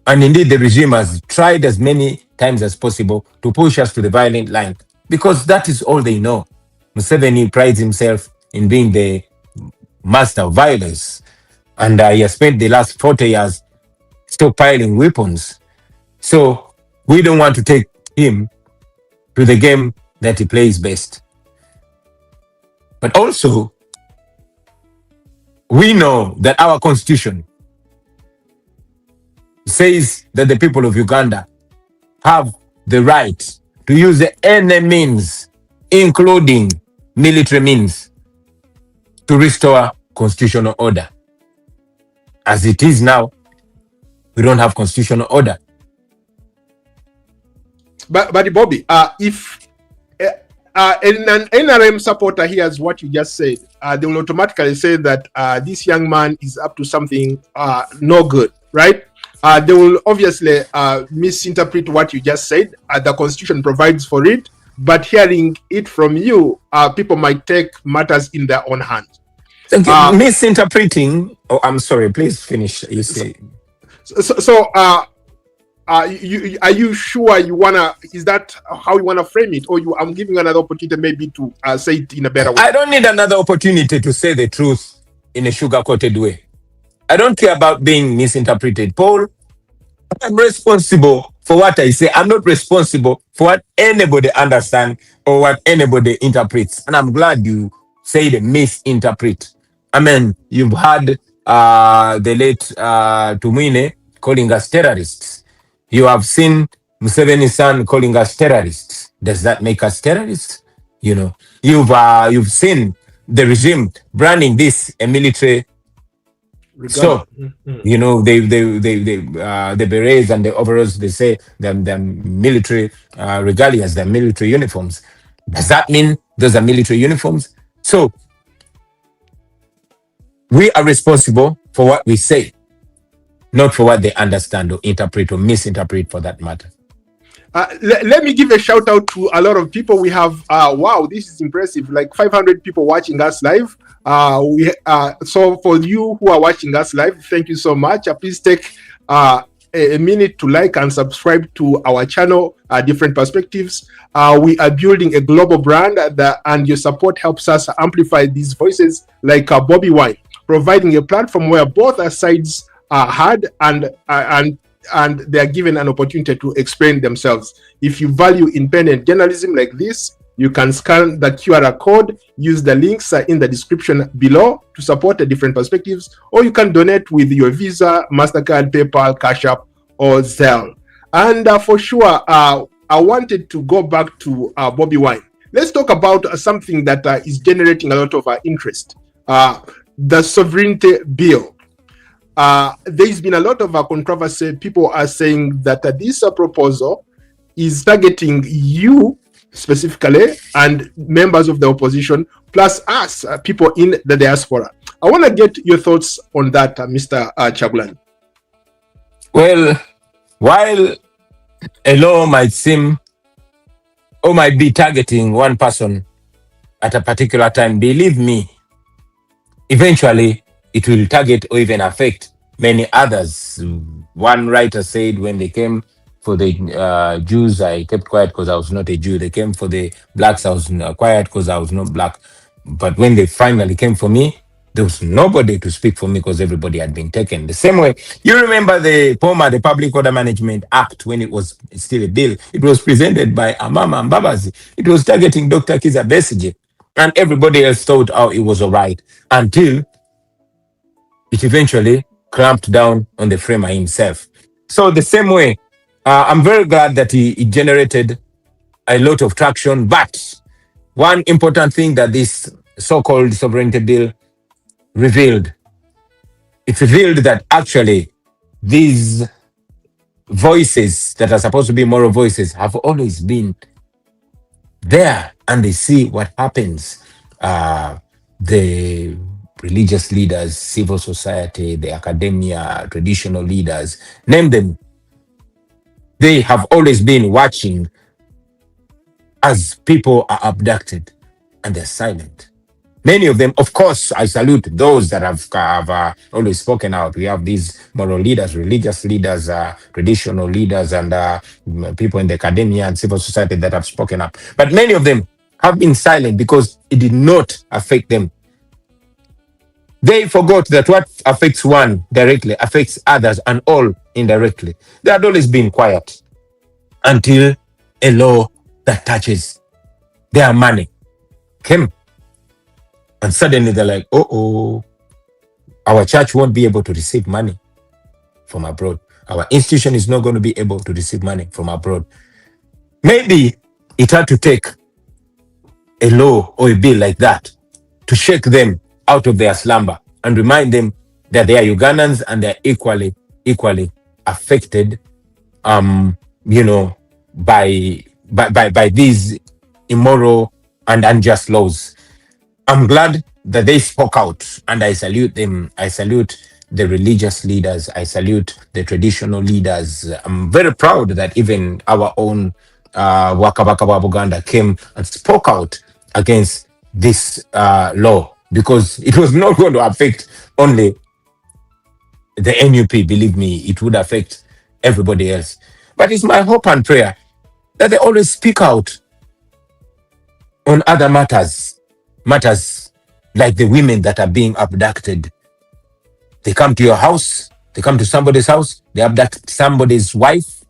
Speaker 2: and indeed the regime has tried as many times as possible to push us to the violent line because that is all they know. Museveni prides himself in being the master of violence, and he has spent the last 40 years stockpiling weapons. So we don't want to take him to the game that he plays best. But also, we know that our constitution says that the people of Uganda have the right to use any means, including military means, to restore constitutional order. As it is now, we don't have constitutional order.
Speaker 5: But Bobby, if an NRM supporter hears what you just said, they will automatically say that this young man is up to something no good, right? They will obviously misinterpret what you just said. The Constitution provides for it, but hearing it from you, people might take matters in their own hands.
Speaker 2: Thank you. Misinterpreting. Oh, I'm sorry. Please finish. You say.
Speaker 5: Are you sure you wanna? Is that how you wanna frame it, or I'm giving you another opportunity maybe to say it in a better way?
Speaker 2: I don't need another opportunity to say the truth in a sugar-coated way. I don't care about being misinterpreted. Paul, I'm responsible for what I say. I'm not responsible for what anybody understands or what anybody interprets. And I'm glad you say the misinterpret. I mean, you've had the late Tumwine calling us terrorists. You have seen Museveni's son calling us terrorists. Does that make us terrorists? You know, you've seen the regime branding this a military. So, you know, the berets and the overalls, they say they're military regalias, they're military uniforms. Does that mean those are military uniforms? So, we are responsible for what we say, not for what they understand or interpret or misinterpret for that matter.
Speaker 5: Let me give a shout out to a lot of people. We have, wow, this is impressive, like 500 people watching us live. So for you who are watching us live, thank you so much. Please take a minute to like and subscribe to our channel, Different Perspectives. We are building a global brand and your support helps us amplify these voices like Bobiwine, providing a platform where both sides are heard and they are given an opportunity to explain themselves. If you value independent journalism like this, you can scan the QR code, use the links in the description below to support the Different Perspectives, or you can donate with your Visa, MasterCard, PayPal, Cash App, or Zelle. And for sure, I wanted to go back to Bobiwine. Let's talk about something that is generating a lot of interest. The sovereignty bill. There's been a lot of controversy. People are saying that this proposal is targeting you specifically and members of the opposition, plus us, people in the diaspora. I want to get your thoughts on that, Mr. Chagulan.
Speaker 2: Well, while a law might seem or might be targeting one person at a particular time, believe me, eventually it will target or even affect many others. One writer said when they came for the Jews, I kept quiet because I was not a Jew. They came for the blacks, I was quiet because I was not black. But when they finally came for me, there was nobody to speak for me because everybody had been taken. The same way, you remember the POMA, the Public Order Management Act, when it was still a bill, it was presented by Amama Mbabazi. It was targeting Dr. Kiza Besigye. And everybody else thought, oh, it was all right. Until it eventually clamped down on the framer himself. So the same way, I'm very glad that it generated a lot of traction. But one important thing that this so-called sovereignty bill revealed, it revealed that actually these voices that are supposed to be moral voices have always been there, and they see what happens. The religious leaders, civil society, the academia, traditional leaders, name them. They have always been watching as people are abducted and they're silent. Many of them, of course, I salute those that have always spoken out. We have these moral leaders, religious leaders, traditional leaders, and people in the academia and civil society that have spoken up. But many of them have been silent because it did not affect them. They forgot that what affects one directly affects others and all indirectly. They had always been quiet until a law that touches their money came. And suddenly they're like, oh, our church won't be able to receive money from abroad. Our institution is not going to be able to receive money from abroad. Maybe it had to take a law or a bill like that to shake them out of their slumber and remind them that they are Ugandans and they're equally affected, by these immoral and unjust laws. I'm glad that they spoke out, and I salute them. I salute the religious leaders. I salute the traditional leaders. I'm very proud that even our own Waka Waka wa Buganda came and spoke out against this law, because it was not going to affect only the NUP. Believe me, it would affect everybody else. But it's my hope and prayer that they always speak out on other matters like the women that are being abducted. They come to your house, they come to somebody's house, they abduct somebody's wife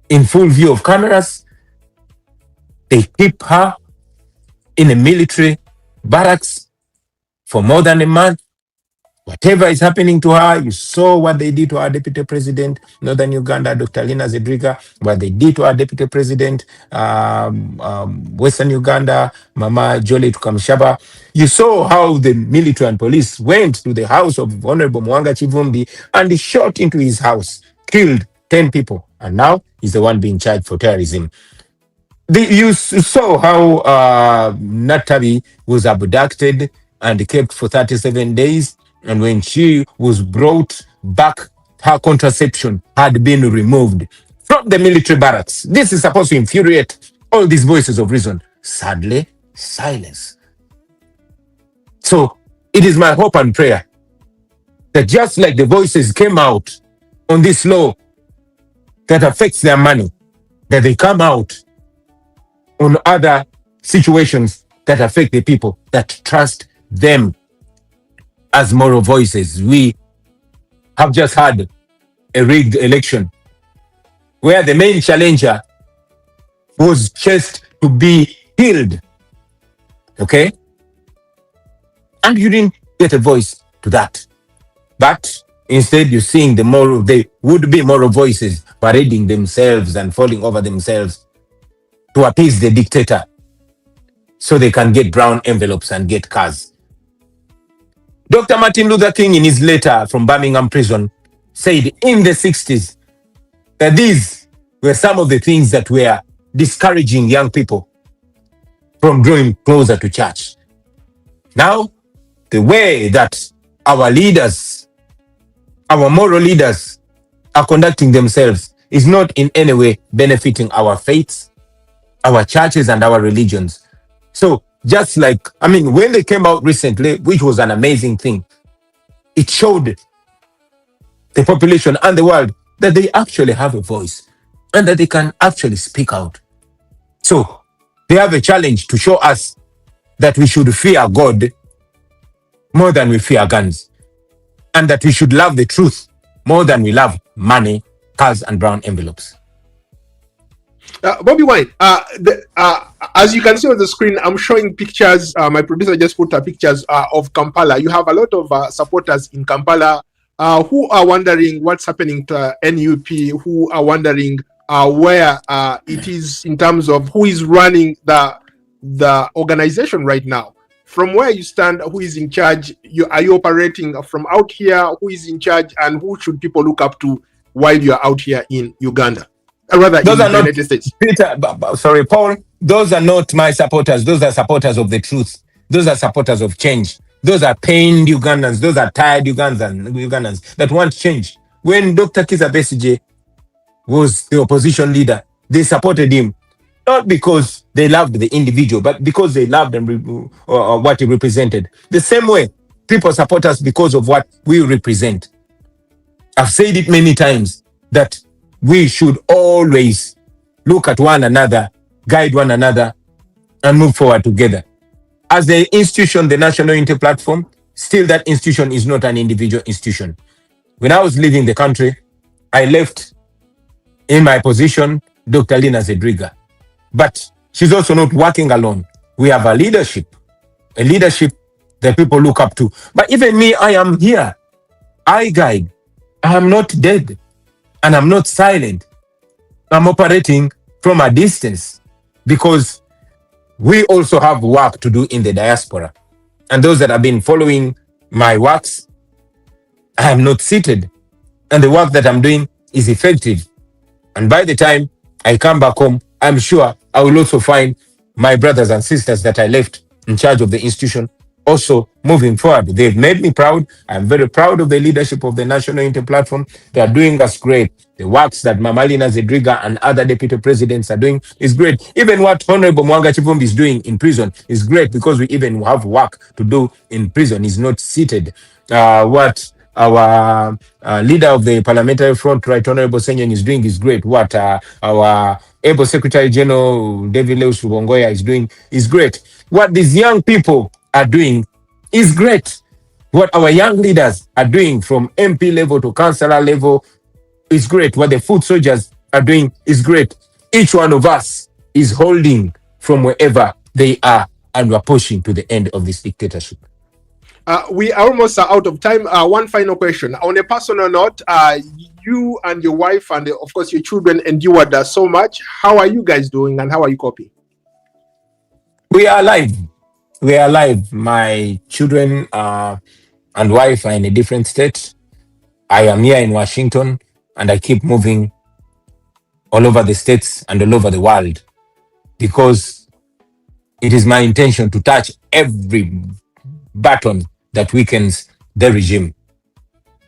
Speaker 2: in full view of cameras. They keep her in a military barracks for more than a month. Whatever is happening to her, you saw what they did to our Deputy President, Northern Uganda, Dr. Lina Zedriga, what they did to our Deputy President, Western Uganda, Mama Jolie Tukamshaba. You saw how the military and police went to the house of Honorable Mwanga Chivumbi and shot into his house, killed 10 people. And now he's the one being charged for terrorism. You saw how Natabi was abducted and kept for 37 days. And when she was brought back, her contraception had been removed from the military barracks. This is supposed to infuriate all these voices of reason. Sadly, silence. So it is my hope and prayer that just like the voices came out on this law that affects their money, that they come out on other situations that affect the people that trust them as moral voices. We have just had a rigged election where the main challenger was just to be killed. Okay? And you didn't get a voice to that. But instead you're seeing the would-be moral voices parading themselves and falling over themselves to appease the dictator so they can get brown envelopes and get cars. Dr. Martin Luther King, in his letter from Birmingham prison, said in the 60s that these were some of the things that were discouraging young people from drawing closer to church. Now, the way that our leaders, our moral leaders, are conducting themselves is not in any way benefiting our faiths, our churches, and our religions. So, just like, when they came out recently, which was an amazing thing, it showed the population and the world that they actually have a voice and that they can actually speak out. So, they have a challenge to show us that we should fear God more than we fear guns, and that we should love the truth more than we love money, cars, and brown envelopes.
Speaker 5: Bobiwine, as you can see on the screen, I'm showing pictures. My producer just put pictures of Kampala. You have a lot of supporters in Kampala who are wondering what's happening to NUP, who are wondering where it is in terms of who is running the organization right now. From where you stand, who is in charge? Are you operating from out here? Who is in charge, and who should people look up to while you are out here in Uganda? Rather,
Speaker 2: Those
Speaker 5: in
Speaker 2: are
Speaker 5: the
Speaker 2: not
Speaker 5: United States.
Speaker 2: Peter. Sorry, Paul. Those are not my supporters. Those are supporters of the truth. Those are supporters of change. Those are pained Ugandans. Those are tired Ugandans that want change. When Dr. Kizza Besigye was the opposition leader, they supported him not because they loved the individual, but because they loved what he represented. The same way people support us because of what we represent. I've said it many times that we should always look at one another, guide one another, and move forward together. As the institution, the National Unity Platform, still that institution is not an individual institution. When I was leaving the country, I left in my position Dr. Lina Zedriga. But she's also not working alone. We have a leadership that people look up to. But even me, I am here. I guide. I am not dead. And I'm not silent. I'm operating from a distance because we also have work to do in the diaspora. And those that have been following my works, I am not seated. And the work that I'm doing is effective. And by the time I come back home, I'm sure I will also find my brothers and sisters that I left in charge of the institution also moving forward. They've made me proud. I'm very proud of the leadership of the National Unity Platform. They are doing us great. The works that Mama Lina Zedriga and other deputy presidents are doing is great. Even what Honorable Mwanga Chivumbi is doing in prison is great because we even have work to do in prison. He's not seated. What our leader of the Parliamentary Front, Right Honorable Senyon, is doing is great. What our able Secretary General David Leus Rubongoya is doing is great. What these young people are doing is great. What our young leaders are doing from MP level to councillor level is great. What the foot soldiers are doing is great. Each one of us is holding from wherever they are, and we're pushing to the end of this dictatorship.
Speaker 5: We are almost out of time. One final question. On a personal note, you and your wife and of course your children endured so much. How are you guys doing and how are you coping?
Speaker 2: We are alive. We are alive. My children and wife are in a different state. I am here in Washington and I keep moving all over the states and all over the world because it is my intention to touch every button that weakens the regime.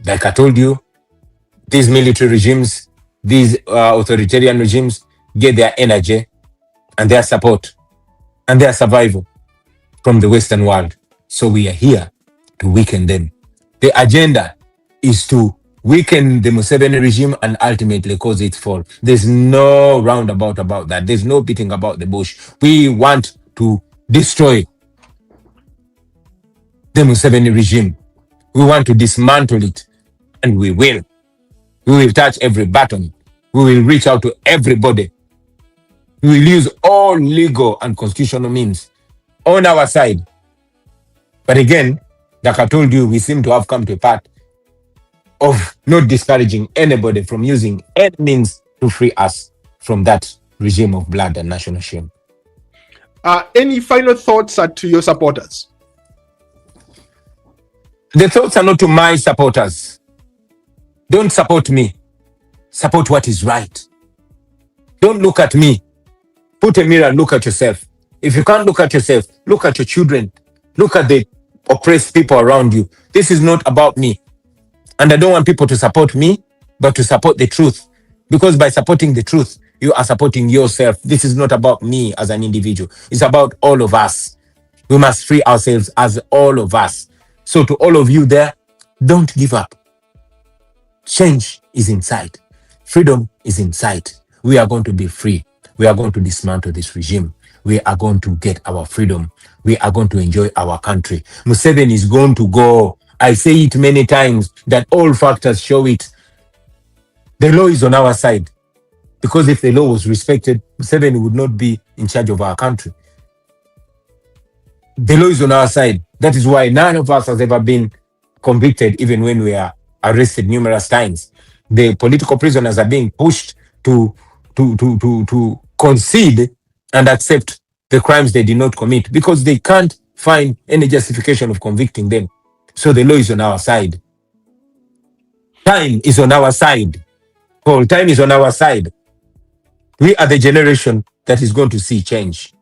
Speaker 2: Like I told you, these military regimes, these authoritarian regimes get their energy and their support and their survival from the Western world. So we are here to weaken them. The agenda is to weaken the Museveni regime and ultimately cause its fall. There's no roundabout about that. There's no beating about the bush. We want to destroy the Museveni regime. We want to dismantle it, and we will. We will touch every button. We will reach out to everybody. We will use all legal and constitutional means on our side. But again, like I told you, we seem to have come to a part of not discouraging anybody from using any means to free us from that regime of blood and national shame.
Speaker 5: Any final thoughts to your supporters?
Speaker 2: The thoughts are not to my supporters. Don't support me. Support what is right. Don't look at me. Put a mirror and look at yourself. If you can't look at yourself, look at your children. Look at the oppressed people around you. This is not about me. And I don't want people to support me, but to support the truth. Because by supporting the truth, you are supporting yourself. This is not about me as an individual. It's about all of us. We must free ourselves as all of us. So to all of you there, don't give up. Change is in sight. Freedom is in sight. We are going to be free. We are going to dismantle this regime. We are going to get our freedom. We are going to enjoy our country. Museveni is going to go. I say it many times that all factors show it. The law is on our side. Because if the law was respected, Museveni would not be in charge of our country. The law is on our side. That is why none of us has ever been convicted, even when we are arrested numerous times. The political prisoners are being pushed to concede and accept the crimes they did not commit because they can't find any justification of convicting them. So the law is on our side. Time is on our side. Paul, time is on our side. We are the generation that is going to see change.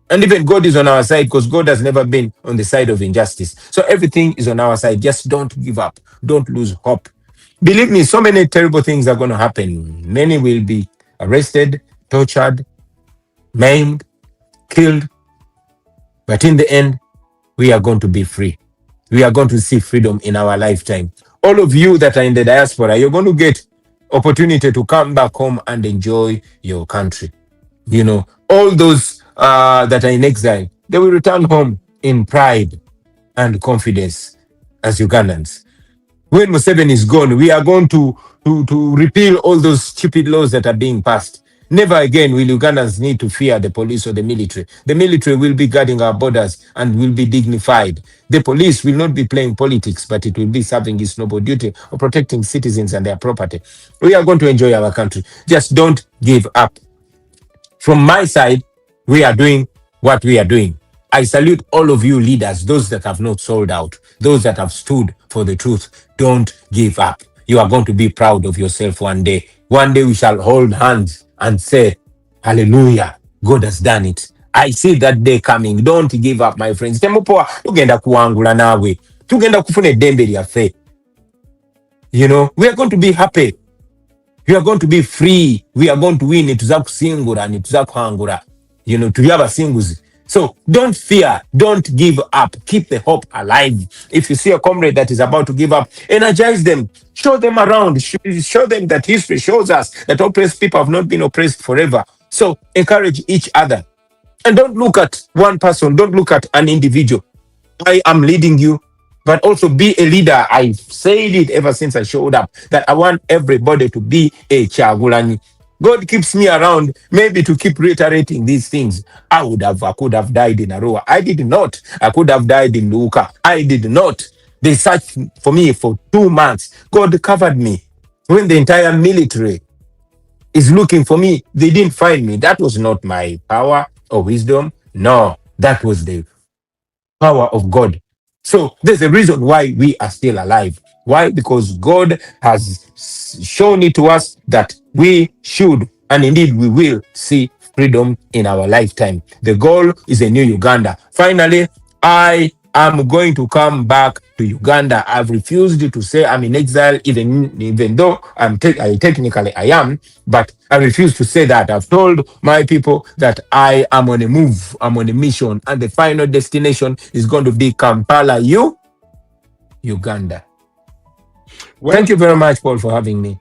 Speaker 2: And even God is on our side because God has never been on the side of injustice. So everything is on our side. Just don't give up. Don't lose hope. Believe me, so many terrible things are going to happen. Many will be arrested, tortured, maimed, killed. But in the end, we are going to be free. We are going to see freedom in our lifetime. All of you that are in the diaspora, you're going to get opportunity to come back home and enjoy your country. You know, all those that are in exile, they will return home in pride and confidence as Ugandans. When Museveni is gone, we are going to repeal all those stupid laws that are being passed. Never again will Ugandans need to fear the police or the military. The military will be guarding our borders and will be dignified. The police will not be playing politics, but it will be serving its noble duty of protecting citizens and their property. We are going to enjoy our country. Just don't give up. From my side, we are doing what we are doing. I salute all of you leaders, those that have not sold out, those that have stood for the truth. Don't give up. You are going to be proud of yourself one day. One day we shall hold hands and say, hallelujah, God has done it. I see that day coming. Don't give up, my friends. Temupoa, tugenda kuangula nawe. Tugenda kufune eddembe lyaffe. You know, we are going to be happy. We are going to be free. We are going to win. Tuzakusingura, tuzakuhangura. You know, tuli abasinguzi. So don't fear. Don't give up. Keep the hope alive. If you see a comrade that is about to give up, energize them. Show them around. Show them that history shows us that oppressed people have not been oppressed forever. So encourage each other. And don't look at one person. Don't look at an individual. I am leading you, but also be a leader. I've said it ever since I showed up, that I want everybody to be a Kyagulanyi. God keeps me around maybe to keep reiterating these things. I could have died in Arua. I did not. I could have died in Luka. I did not. They searched for me for 2 months. God covered me. When the entire military is looking for me, they didn't find me. That was not my power or wisdom. No, that was the power of God. So there's a reason why we are still alive. Why? Because God has shown it to us that we should, and indeed we will, see freedom in our lifetime. The goal is a new Uganda. Finally, I am going to come back to Uganda. I've refused to say I'm in exile, even though technically I am, but I refuse to say that. I've told my people that I am on a move, I'm on a mission, and the final destination is going to be Kampala, Uganda. Well, thank you very much, Paul, for having me.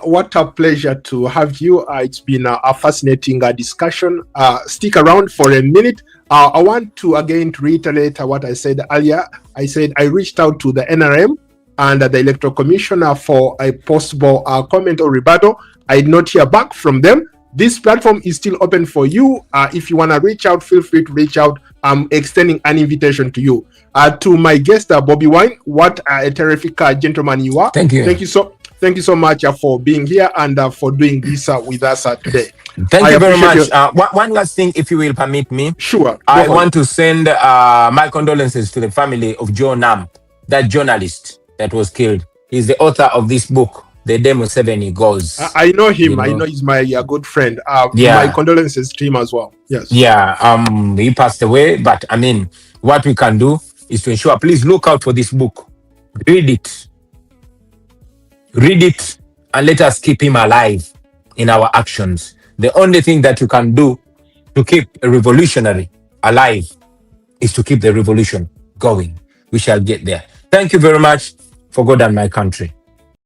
Speaker 5: What a pleasure to have you. It's been a fascinating discussion. Stick around for a minute. I want to again to reiterate what I said earlier. I said I reached out to the NRM and the Electoral Commissioner for a possible comment or rebuttal. I did not hear back from them. This platform is still open for you. If you want to reach out, feel free to reach out. I'm extending an invitation to you. To my guest, Bobiwine, what a terrific gentleman you are.
Speaker 2: Thank you.
Speaker 5: Thank you so much for being here and for doing this with us today.
Speaker 2: Thank you very much. One last thing, if you will permit me.
Speaker 5: Sure.
Speaker 2: I want to send my condolences to the family of Joe Nam, that journalist that was killed. He's the author of this book, The Day Museveni Goes.
Speaker 5: I know him. You know? I know he's my good friend. My condolences to him as well. Yes.
Speaker 2: Yeah. He passed away, but I mean, what we can do is to ensure, please look out for this book. Read it, and let us keep him alive in our actions. The only thing that you can do to keep a revolutionary alive is to keep the revolution going. We shall get there. Thank you very much. For God and my country.